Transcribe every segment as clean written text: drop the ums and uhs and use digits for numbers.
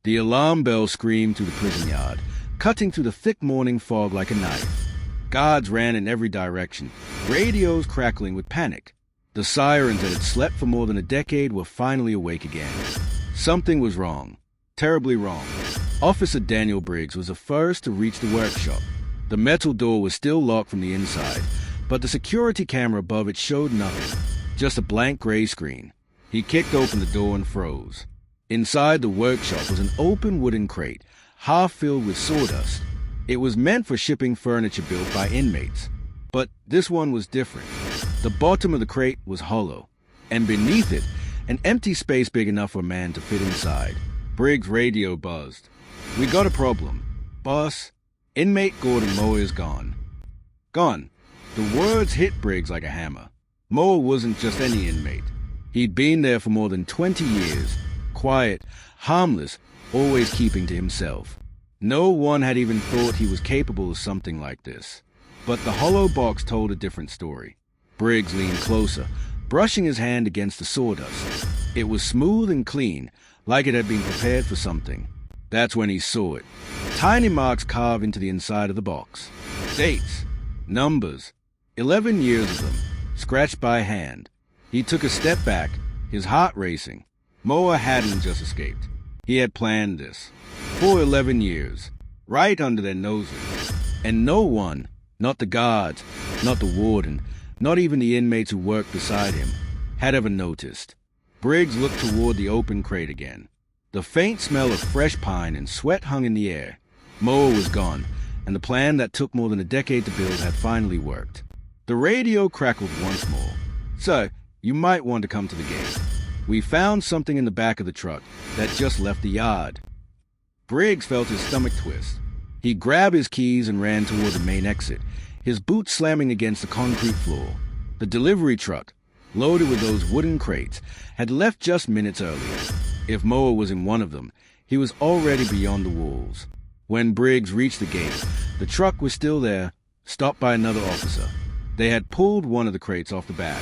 The alarm bell screamed through the prison yard, cutting through the thick morning fog like a knife. Guards ran in every direction, radios crackling with panic. The sirens that had slept for more than a decade were finally awake again. Something was wrong. Terribly wrong. Officer Daniel Briggs was the first to reach the workshop. The metal door was still locked from the inside, but the security camera above it showed nothing, just a blank gray screen. He kicked open the door and froze. Inside the workshop was an open wooden crate, half filled with sawdust. It was meant for shipping furniture built by inmates. But this one was different. The bottom of the crate was hollow, and beneath it, an empty space big enough for a man to fit inside. Briggs' radio buzzed. "We got a problem. Boss, inmate Gordon Moore is gone." Gone. The words hit Briggs like a hammer. Moore wasn't just any inmate. He'd been there for more than 20 years, quiet, harmless, always keeping to himself. No one had even thought he was capable of something like this. But the hollow box told a different story. Briggs leaned closer, brushing his hand against the sawdust. It was smooth and clean, like it had been prepared for something. That's when he saw it. Tiny marks carved into the inside of the box. Dates. Numbers. 11 years of them, scratched by hand. He took a step back, his heart racing. Moore hadn't just escaped. He had planned this. For 11 years. Right under their noses. And no one, not the guards, not the warden, not even the inmates who worked beside him, had ever noticed. Briggs looked toward the open crate again. The faint smell of fresh pine and sweat hung in the air. Moore was gone, and the plan that took more than a decade to build had finally worked. The radio crackled once more. "Sir, you might want to come to the gate. We found something in the back of the truck that just left the yard." Briggs felt his stomach twist. He grabbed his keys and ran toward the main exit, his boots slamming against the concrete floor. The delivery truck, loaded with those wooden crates, had left just minutes earlier. If Moore was in one of them, he was already beyond the walls. When Briggs reached the gate, the truck was still there, stopped by another officer. They had pulled one of the crates off the back.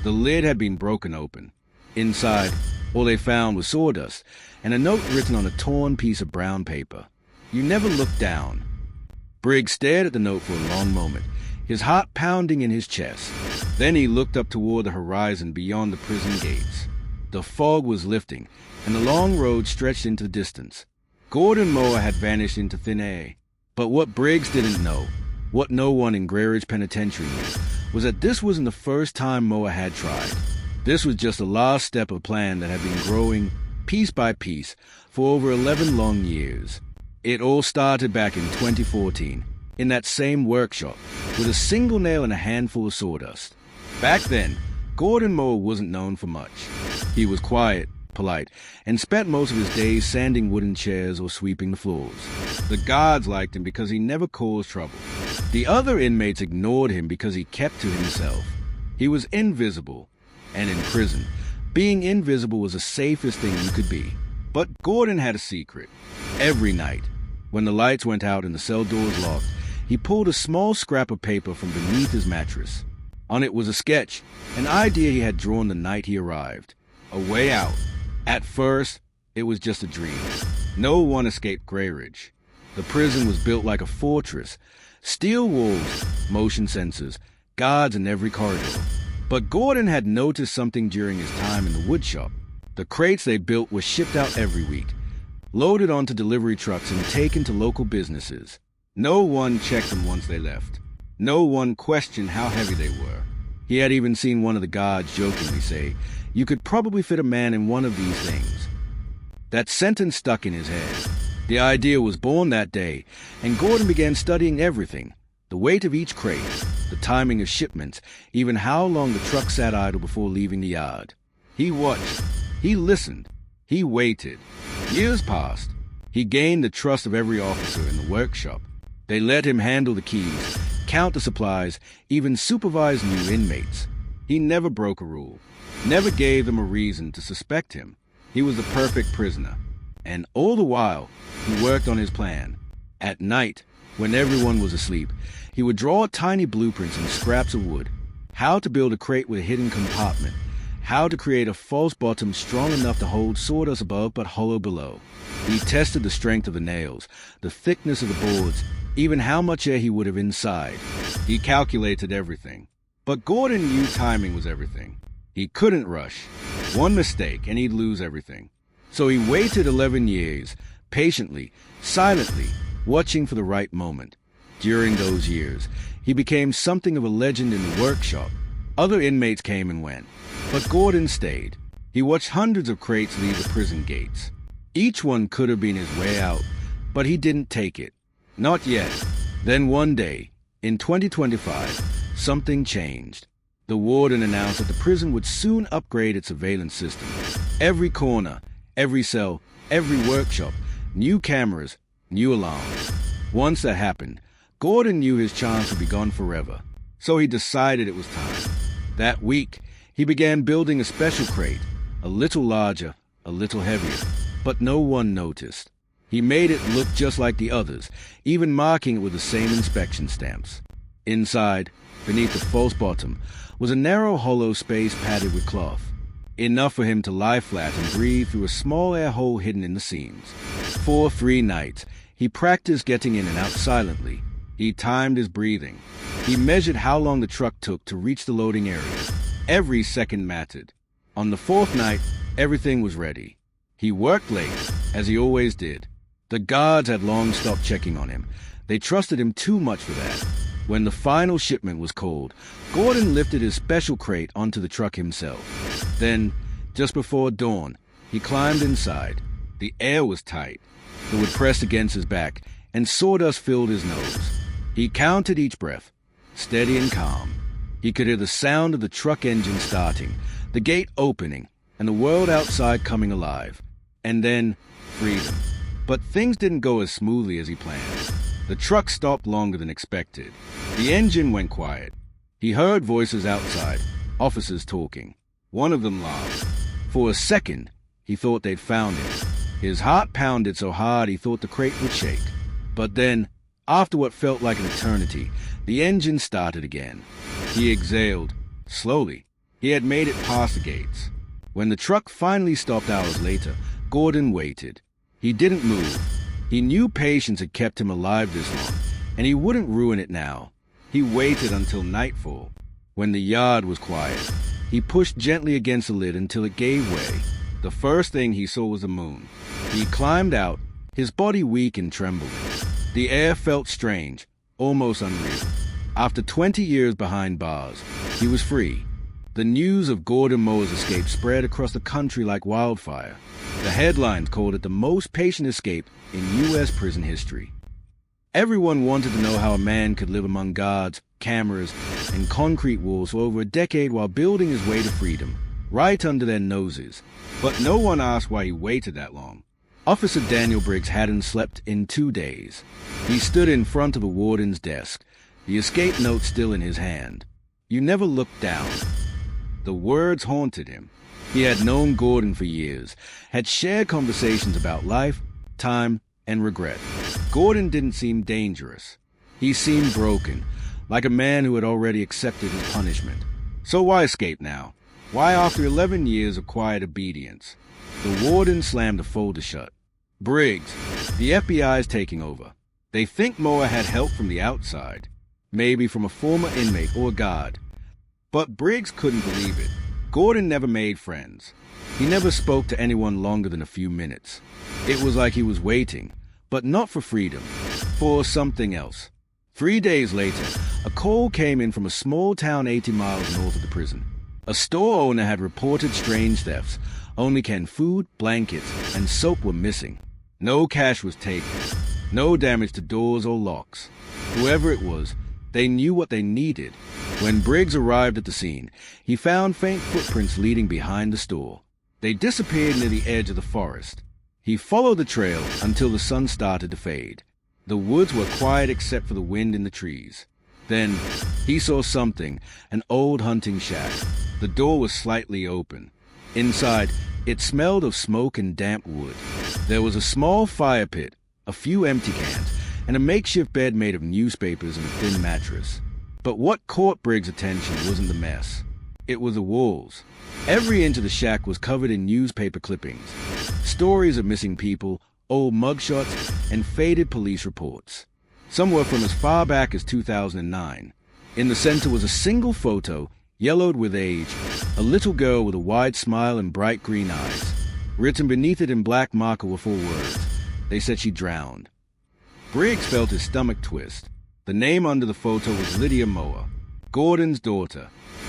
The lid had been broken open. Inside, all they found was sawdust and a note written on a torn piece of brown paper. "You never look down." Briggs stared at the note for a long moment, his heart pounding in his chest. Then he looked up toward the horizon beyond the prison gates. The fog was lifting, and the long road stretched into the distance. Gordon Moore had vanished into thin air. But what Briggs didn't know, what no one in Grey Ridge Penitentiary knew, was that this wasn't the first time Moore had tried. This was just the last step of a plan that had been growing, piece by piece, for over 11 long years. It all started back in 2014, in that same workshop, with a single nail and a handful of sawdust. Back then, Gordon Moore wasn't known for much. He was quiet, polite, and spent most of his days sanding wooden chairs or sweeping the floors. The guards liked him because he never caused trouble. The other inmates ignored him because he kept to himself. He was invisible, and in prison, being invisible was the safest thing you could be. But Gordon had a secret. Every night, when the lights went out and the cell doors locked, he pulled a small scrap of paper from beneath his mattress. On it was a sketch, an idea he had drawn the night he arrived. A way out. At first, it was just a dream. No one escaped Grey Ridge. The prison was built like a fortress. Steel walls, motion sensors, guards in every corridor. But Gordon had noticed something during his time in the woodshop. The crates they built were shipped out every week, loaded onto delivery trucks and taken to local businesses. No one checked them once they left. No one questioned how heavy they were. He had even seen one of the guards jokingly say, "You could probably fit a man in one of these things." That sentence stuck in his head. The idea was born that day, and Gordon began studying everything. The weight of each crate, the timing of shipments, even how long the truck sat idle before leaving the yard. He watched. He listened. He waited. Years passed. He gained the trust of every officer in the workshop. They let him handle the keys, count the supplies, even supervise new inmates. He never broke a rule, never gave them a reason to suspect him. He was the perfect prisoner. And all the while, he worked on his plan. At night, when everyone was asleep, he would draw tiny blueprints and scraps of wood. How to build a crate with a hidden compartment. how to create a false bottom strong enough to hold sawdust above but hollow below. He tested the strength of the nails, the thickness of the boards, even how much air he would have inside. He calculated everything. But Gordon knew timing was everything. He couldn't rush. One mistake and he'd lose everything. So he waited 11 years, patiently, silently, watching for the right moment. During those years, he became something of a legend in the workshop. Other inmates came and went, but Gordon stayed. He watched hundreds of crates leave the prison gates. Each one could have been his way out, but he didn't take it. Not yet. Then one day, in 2025, something changed. The warden announced that the prison would soon upgrade its surveillance system. Every corner, every cell, every workshop, new cameras, new alarms. Once that happened, Gordon knew his chance would be gone forever. So he decided it was time. That week, he began building a special crate, a little larger, a little heavier, but no one noticed. He made it look just like the others, even marking it with the same inspection stamps. Inside, beneath the false bottom, was a narrow hollow space padded with cloth, enough for him to lie flat and breathe through a small air hole hidden in the seams. For 3 nights, he practiced getting in and out silently. He timed his breathing. He measured how long the truck took to reach the loading area. Every second mattered. On the 4th night, everything was ready. He worked late, as he always did. The guards had long stopped checking on him. They trusted him too much for that. When the final shipment was called, Gordon lifted his special crate onto the truck himself. Then, just before dawn, he climbed inside. The air was tight. The wood pressed against his back, and sawdust filled his nose. He counted each breath, steady and calm. He could hear the sound of the truck engine starting, the gate opening, and the world outside coming alive. And then, freedom. But things didn't go as smoothly as he planned. The truck stopped longer than expected. The engine went quiet. He heard voices outside, officers talking. One of them laughed. For a second, he thought they'd found him. His heart pounded so hard he thought the crate would shake. But then, after what felt like an eternity, the engine started again. He exhaled, slowly. He had made it past the gates. When the truck finally stopped hours later, Gordon waited. He didn't move. He knew patience had kept him alive this long, and he wouldn't ruin it now. He waited until nightfall. When the yard was quiet, he pushed gently against the lid until it gave way. The first thing he saw was the moon. He climbed out, his body weak and trembling. The air felt strange, almost unreal. After 20 years behind bars, he was free. The news of Gordon Moore's escape spread across the country like wildfire. The headlines called it the most patient escape in U.S. prison history. Everyone wanted to know how a man could live among guards, cameras, and concrete walls for over a decade while building his way to freedom, right under their noses. But no one asked why he waited that long. Officer Daniel Briggs hadn't slept in 2 days. He stood in front of the warden's desk, the escape note still in his hand. "You never looked down." The words haunted him. He had known Gordon for years, had shared conversations about life, time, and regret. Gordon didn't seem dangerous. He seemed broken, like a man who had already accepted his punishment. So why escape now? Why, after 11 years of quiet obedience? The warden slammed the folder shut. "Briggs, the FBI's taking over. They think Moore had help from the outside, maybe from a former inmate or guard." But Briggs couldn't believe it. Gordon never made friends. He never spoke to anyone longer than a few minutes. It was like he was waiting, but not for freedom, for something else. 3 days later, a call came in from a small town 80 miles north of the prison. A store owner had reported strange thefts. Only canned food, blankets, and soap were missing. No cash was taken. No damage to doors or locks. Whoever it was, they knew what they needed. When Briggs arrived at the scene, he found faint footprints leading behind the store. They disappeared near the edge of the forest. He followed the trail until the sun started to fade. The woods were quiet except for the wind in the trees. Then he saw something, an old hunting shack. The door was slightly open. Inside, it smelled of smoke and damp wood. There was a small fire pit, a few empty cans, and a makeshift bed made of newspapers and a thin mattress. But what caught Briggs' attention wasn't the mess. It was the walls. Every inch of the shack was covered in newspaper clippings, stories of missing people, old mugshots, and faded police reports. Some were from as far back as 2009. In the center was a single photo, yellowed with age, a little girl with a wide smile and bright green eyes. Written beneath it in black marker were 4 words. They said she drowned. Briggs felt his stomach twist. The name under the photo was Lydia Moore, Gordon's daughter.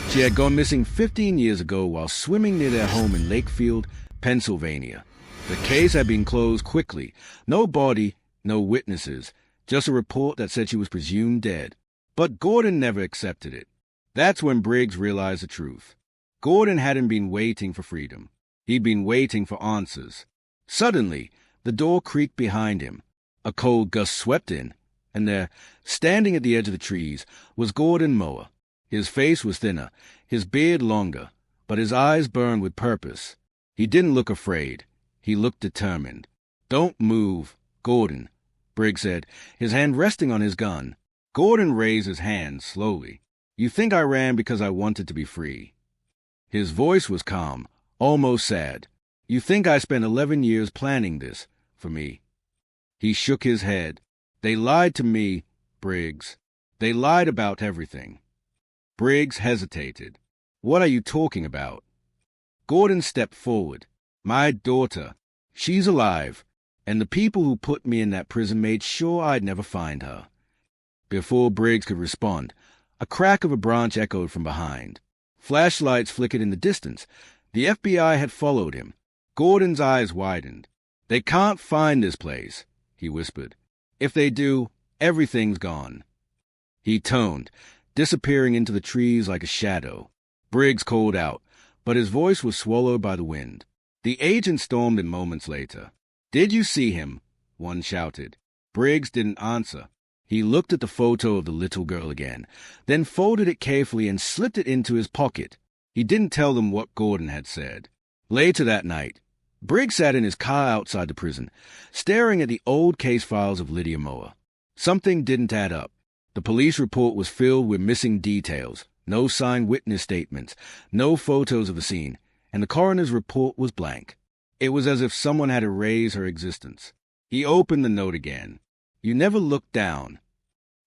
She had gone missing 15 years ago while swimming near their home in Lakefield, Pennsylvania. The case had been closed quickly. No body, no witnesses, just a report that said she was presumed dead. But Gordon never accepted it. That's when Briggs realized the truth. Gordon hadn't been waiting for freedom. He'd been waiting for answers. Suddenly, the door creaked behind him. A cold gust swept in, and there, standing at the edge of the trees, was Gordon Moore. His face was thinner, his beard longer, but his eyes burned with purpose. He didn't look afraid. He looked determined. "Don't move, Gordon," Briggs said, his hand resting on his gun. Gordon raised his hand slowly. "You think I ran because I wanted to be free?" His voice was calm, almost sad. "You think I spent 11 years planning this for me?" He shook his head. "They lied to me, Briggs. They lied about everything." Briggs hesitated. "What are you talking about?" Gordon stepped forward. "My daughter. She's alive, and the people who put me in that prison made sure I'd never find her." Before Briggs could respond, a crack of a branch echoed from behind. Flashlights flickered in the distance. The FBI had followed him. Gordon's eyes widened. "They can't find this place," he whispered. "If they do, everything's gone." He toned, disappearing into the trees like a shadow. Briggs called out, but his voice was swallowed by the wind. The agent stormed in moments later. "Did you see him?" one shouted. Briggs didn't answer. He looked at the photo of the little girl again, then folded it carefully and slipped it into his pocket. He didn't tell them what Gordon had said. Later that night, Briggs sat in his car outside the prison, staring at the old case files of Lydia Moore. Something didn't add up. The police report was filled with missing details, no signed witness statements, no photos of the scene, and the coroner's report was blank. It was as if someone had erased her existence. He opened the note again. "You never looked down."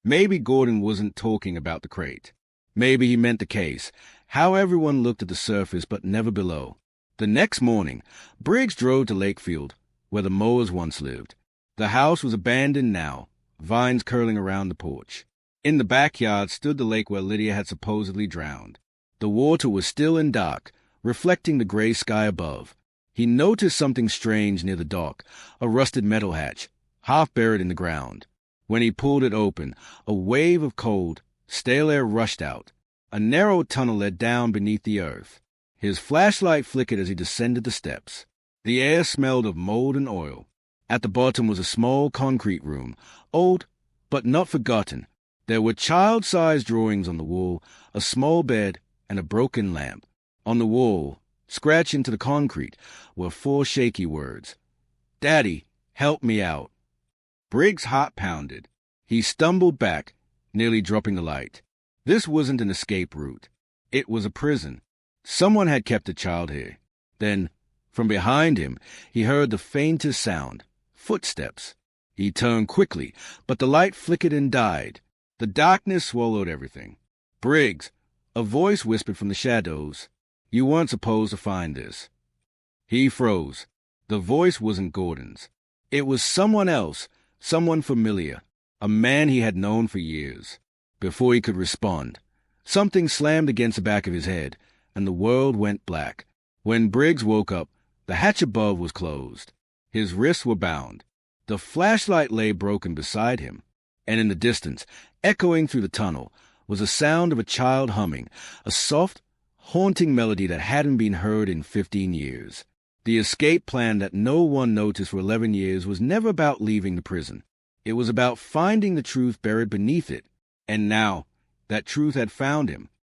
Maybe Gordon wasn't talking about the crate. Maybe he meant the case, how everyone looked at the surface but never below. The next morning, Briggs drove to Lakefield, where the Moores once lived. The house was abandoned now, vines curling around the porch. In the backyard stood the lake where Lydia had supposedly drowned. The water was still and dark, reflecting the gray sky above. He noticed something strange near the dock, a rusted metal hatch, half buried in the ground. When he pulled it open, a wave of cold, stale air rushed out. A narrow tunnel led down beneath the earth. His flashlight flickered as he descended the steps. The air smelled of mold and oil. At the bottom was a small concrete room, old but not forgotten. There were child-sized drawings on the wall, a small bed, and a broken lamp. On the wall, scratched into the concrete, were 4 shaky words. "Daddy, help me out." Briggs' heart pounded. He stumbled back, nearly dropping the light. This wasn't an escape route. It was a prison. Someone had kept a child here. Then, from behind him, he heard the faintest sound, footsteps. He turned quickly, but the light flickered and died. The darkness swallowed everything. "Briggs," a voice whispered from the shadows, "you weren't supposed to find this." He froze. The voice wasn't Gordon's. It was someone else, someone familiar, a man he had known for years. Before he could respond, something slammed against the back of his head, and the world went black. When Briggs woke up, the hatch above was closed. His wrists were bound. The flashlight lay broken beside him, and in the distance, echoing through the tunnel, was the sound of a child humming, a soft, haunting melody that hadn't been heard in 15 years. The escape plan that no one noticed for 11 years was never about leaving the prison. It was about finding the truth buried beneath it. And now, that truth had found him.